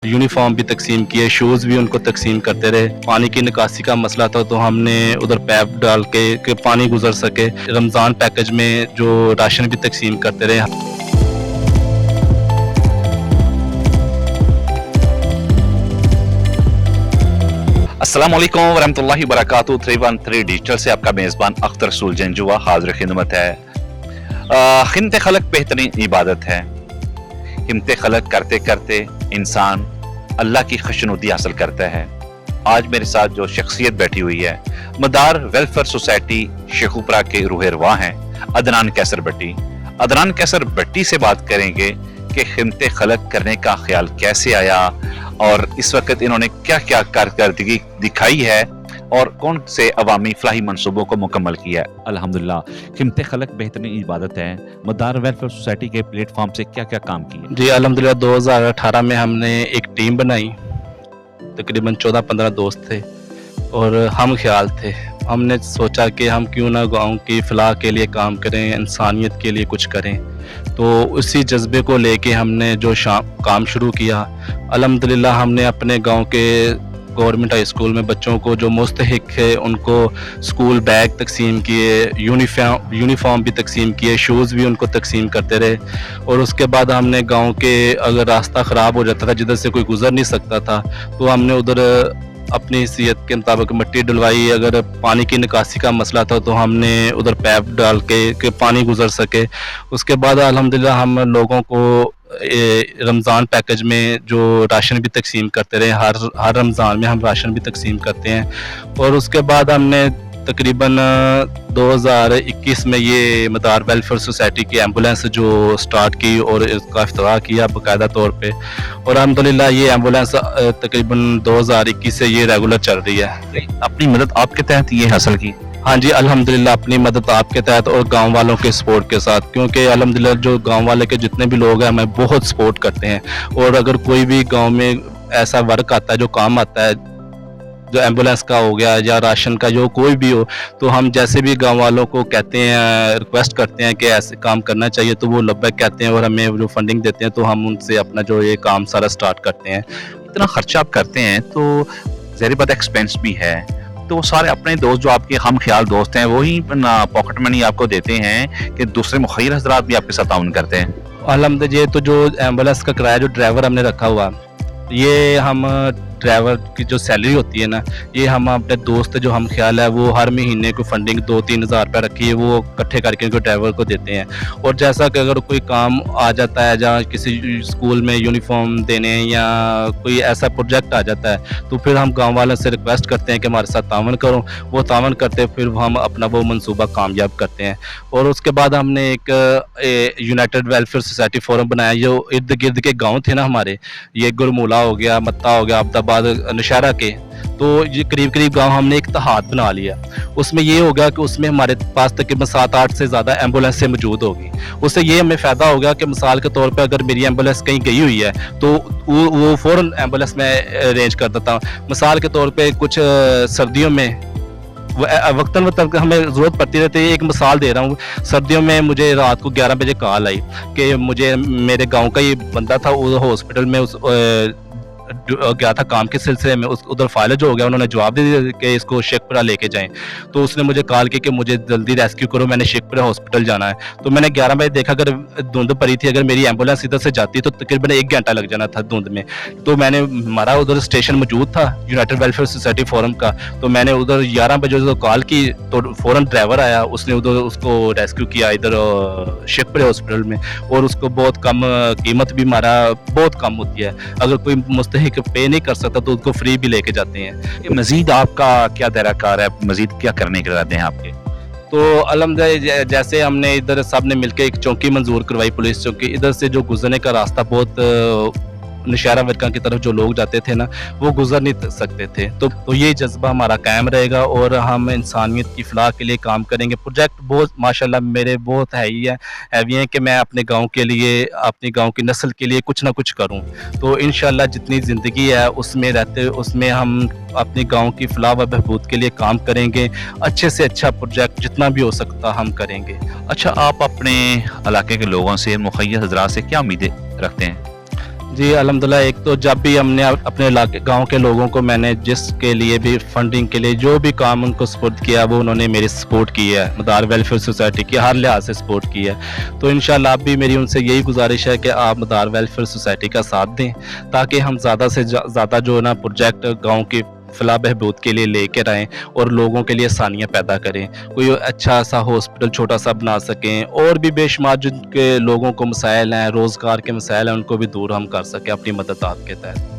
Uniform भी तकसीम किए, शूज़ भी उनको तकसीम करते रहे। पानी की निकासी का मसला था तो हमने उधर पैप डाल के कि पानी गुजर सके। रमज़ान पैकेज में जो राशन भी तकसीम करते रहे। अस्सलाम वालेकुम वरहमतुल्लाहि वबरकातुहू। 313 डिजिटल से आपका मेज़बान अख्तर रसूल जंजुआ हाज़िर खिदमत है। हिम्मत खलक बेहतरीन इबादत है। हिम्मत खलक करते करते इंसान अल्लाह की खुशनुदी हासिल करता है। आज मेरे साथ जो शख्सियत बैठी हुई है, मदार वेलफेयर सोसाइटी शेखुपुरा के रूह-ए-रवां हैं, अदनान कैसर भट्टी। अदनान कैसर भट्टी से बात करेंगे कि हिम्मत खलक करने का ख्याल कैसे आया और इस वक्त इन्होंने क्या क्या कारकर्दगी दिखाई है और कौन से अवामी फलाही मंसूबों को मुकम्मल किया है। अल्हम्दुलिल्लाह, हिम्मत खलक बेहतरीन इबादत है। मदार वेलफेयर सोसाइटी के प्लेटफॉर्म से क्या क्या काम किए? जी अल्हम्दुलिल्लाह, 2018 में हमने एक टीम बनाई। तकरीबन 14-15 दोस्त थे और हम ख्याल थे। हमने सोचा कि हम क्यों ना गांव की फलाह के लिए काम करें, इंसानियत के लिए कुछ करें। तो उसी जज्बे को लेके हमने जो काम शुरू किया। अल्हम्दुलिल्लाह, हमने अपने गांव के गवर्नमेंट हाई स्कूल में बच्चों को जो मुस्तहिक है उनको स्कूल बैग तकसीम किए, यूनिफॉर्म भी तकसीम किए, शूज़ भी उनको तकसीम करते रहे। और उसके बाद हमने गांव के अगर रास्ता ख़राब हो जाता था, जिधर से कोई गुजर नहीं सकता था, तो हमने उधर अपनी हैसियत के मुताबिक मिट्टी डलवाई। अगर पानी की निकासी का मसला था तो हमने उधर पैप डाल के कि पानी गुजर सके। उसके बाद अल्हम्दुलिल्लाह हम लोगों को रमज़ान पैकेज में जो राशन भी तकसीम करते रहे। हर रमज़ान में हम राशन भी तकसीम करते हैं। और उसके बाद हमने तकरीबन 2021 में ये मदार वेलफेयर सोसाइटी की एम्बुलेंस जो स्टार्ट की और इसका इफ्तिताह किया बाकायदा तौर पे। और अल्हम्दुलिल्लाह ये एम्बुलेंस तकरीबन 2021 से ये रेगुलर चल रही है। अपनी मदद आपके तहत ये हासिल की? हाँ जी अल्हम्दुलिल्लाह, अपनी मदद आपके तहत और गांव वालों के सपोर्ट के साथ, क्योंकि अल्हम्दुलिल्लाह जो गांव वाले के जितने भी लोग हैं हमें बहुत सपोर्ट करते हैं। और अगर कोई भी गांव में ऐसा वर्क आता है, जो काम आता है, जो एम्बुलेंस का हो गया या राशन का, जो कोई भी हो, तो हम जैसे भी गांव वालों को कहते हैं, रिक्वेस्ट करते हैं कि ऐसे काम करना चाहिए, तो वो लब्बैक कहते हैं और हमें जो फंडिंग देते हैं, तो हम उनसे अपना जो ये काम सारा स्टार्ट करते हैं। इतना खर्चा आप करते हैं तो ज़ाहिर बात एक्सपेंस भी है, तो वो सारे अपने दोस्त जो आपके हम ख्याल दोस्त हैं वही पॉकेट मनी आपको देते हैं कि दूसरे मुखैर हज़रात भी आपके साथ ताउन करते हैं? अल्हम्दुलिल्लाह, ये तो जो एम्बुलेंस का किराया जो ड्राइवर हमने रखा हुआ, ये हम ड्राइवर की जो सैलरी होती है ना, ये हम अपने दोस्त जो हम ख्याल है वो हर महीने को फंडिंग 2-3 हज़ार रुपये रखी है, वो इकट्ठे करके उनको ड्राइवर को देते हैं। और जैसा कि अगर कोई काम आ जाता है, जहाँ किसी स्कूल में यूनिफॉर्म देने या कोई ऐसा प्रोजेक्ट आ जाता है, तो फिर हम गांव वालों से रिक्वेस्ट करते हैं कि हमारे साथ तावन करो। वो तावन करते फिर हम अपना वो मंसूबा कामयाब करते हैं। और उसके बाद हमने एक यूनाइटेड वेलफेयर सोसाइटी फोरम बनाया। जो इर्द गिर्द के गाँव थे ना हमारे, ये गुरमूला हो गया, मत्ता हो गया, अब्दाबाद, नौशहरा के, तो ये करीब करीब गांव हमने एक इत्तेहाद बना लिया। उसमें ये होगा कि उसमें हमारे पास तकरीबन 7-8 से ज़्यादा एम्बुलेंस से मौजूद होगी। उससे ये हमें फ़ायदा होगा कि मिसाल के तौर पे अगर मेरी एम्बुलेंस कहीं गई हुई है तो वो फ़ौरन एम्बुलेंस में अरेंज कर देता हूँ। मिसाल के तौर पे कुछ सर्दियों में वक्तन वक्तन हमें ज़रूरत पड़ती रहती है। एक मिसाल दे रहा हूँ, सर्दियों में मुझे रात को 11 बजे कॉल आई कि मुझे मेरे गाँव का ये बंदा था, वो हॉस्पिटल में गया था काम के सिलसिले में, उधर फाइलज हो गया। उन्होंने जवाब दे दिया कि इसको शेखपुरा लेके जाएं। तो उसने मुझे कॉल की कि मुझे जल्दी रेस्क्यू करो, मैंने शेखपुरा हॉस्पिटल जाना है। तो मैंने 11 बजे देखा, अगर धुंध पड़ी थी, अगर मेरी एम्बुलेंस इधर से जाती तो तकरीबन 1 घंटा लग जाना था धुंध में। तो मैंने, हमारा उधर स्टेशन मौजूद था यूनाइटेड वेलफेयर सोसाइटी फोरम का, तो मैंने उधर 11 बजे कॉल की तो फ़ौरन ड्राइवर आया, उसने उधर उसको रेस्क्यू किया इधर शेखपुरा हॉस्पिटल में। और उसको बहुत कम कीमत भी हमारा बहुत कम होती है, अगर कोई मुस्तहिक पे नहीं कर सकता तो उसको फ्री भी लेके जाते हैं। मजीद आपका क्या दायरा कार है, मजीद क्या करने के इरादे हैं आपके? तो अल्हम्दुलिल्लाह, जैसे हमने इधर सब ने मिलकर एक चौकी मंजूर करवाई, पुलिस चौकी। इधर से जो गुजरने का रास्ता बहुत नौशहरा वर्का की तरफ जो लोग जाते थे ना, वो गुजर नहीं सकते थे। तो ये जज्बा हमारा कायम रहेगा और हम इंसानियत की फलाह के लिए काम करेंगे। प्रोजेक्ट बहुत माशाल्लाह मेरे बहुत हैवी हैं कि मैं अपने गांव के लिए, अपने गांव की नस्ल के लिए कुछ ना कुछ करूं। तो इंशाल्लाह जितनी ज़िंदगी है उसमें रहते उसमें हम अपने गांव की फलाह व बहबूद के लिए काम करेंगे। अच्छे से अच्छा प्रोजेक्ट जितना भी हो सकता हम करेंगे। अच्छा, आप अपने इलाके के लोगों से, मुखय्यस हज़रात से क्या उम्मीदें रखते हैं? जी अल्हम्दुलिल्लाह, एक तो जब भी हमने अपने इलाके गांव के लोगों को मैंने जिसके लिए भी फंडिंग के लिए जो भी काम उनको सपोर्ट किया वो उन्होंने मेरी सपोर्ट की है, मदार वेलफेयर सोसाइटी की हर लिहाज से सपोर्ट की है। तो इंशाल्लाह अब भी मेरी उनसे यही गुजारिश है कि आप मदार वेलफेयर सोसाइटी का साथ दें, ताकि हम ज़्यादा से ज़्यादा जो है ना प्रोजेक्ट गाँव की फलाह बहबूद के लिए लेकर आएँ और लोगों के लिए आसानियाँ पैदा करें। कोई अच्छा सा हॉस्पिटल छोटा सा बना सकें, और भी बेशुमार जिनके लोगों को मसाइल हैं, रोज़गार के मसाइल हैं, उनको भी दूर हम कर सकें अपनी मदद के तहत।